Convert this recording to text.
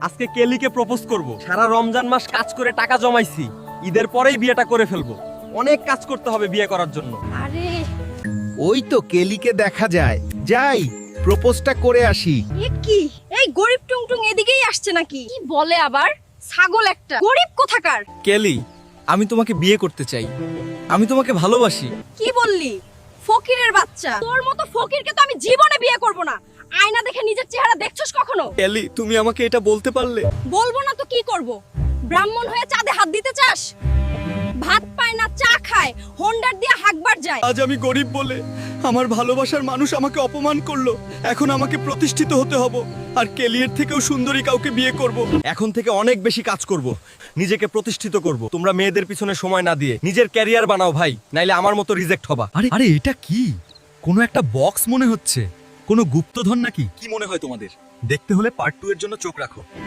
আজকে কেলিকে প্রপোজ করব। সারা রমজান মাস কাজ করে টাকা জমাইছি, ঈদের পরেই বিয়েটা করে ফেলবো। অনেক কাজ করতে হবে বিয়ে করার জন্য। আরে ওই তো কেলিকে দেখা যায়, যাই প্রপোজটা করে আসি। এ কি, এই গরিব টুংটুং এদিকেই আসছে নাকি? কি বলে আবার, ছাগল একটা, গরিব কোথাকার। কেলি, আমি তোমাকে বিয়ে করতে চাই, আমি তোমাকে ভালোবাসি। কি বললি? ফকিরের বাচ্চা, তোর মতো ফকিরকে তো আমি জীবনে বিয়ে করব না। আয়না দেখে নিজের চেহারা দেখছস কখনো? কেলি, তুমি আমাকে এটা বলতে পারলে? বলবো না তো কি করব? ব্রাহ্মণ হয়ে চাঁদে হাত দিতে চাস? ভাত পায় না, চা খায়, হোন্ডার দিয়ে হাঁকবার যায়। আজ আমি গরিব বলে আমার ভালোবাসার মানুষ আমাকে অপমান করলো। এখন আমাকে প্রতিষ্ঠিত হতে হবে, আর কেলিয়ের থেকেও সুন্দরী কাউকে বিয়ে করব। এখন থেকে অনেক বেশি কাজ করব, নিজেকে প্রতিষ্ঠিত করব। তোমরা মেয়েদের পিছনে সময় না দিয়ে নিজের ক্যারিয়ার বানাও ভাই, নাইলে আমার মতো রিজেক্ট হবা। আরে আরে এটা কি? কোনো একটা বক্স মনে হচ্ছে, কোনো গুপ্তধন নাকি? কি মনে হয় তোমাদের? দেখতে হলে পার্ট 2 এর জন্য চোখ রাখো।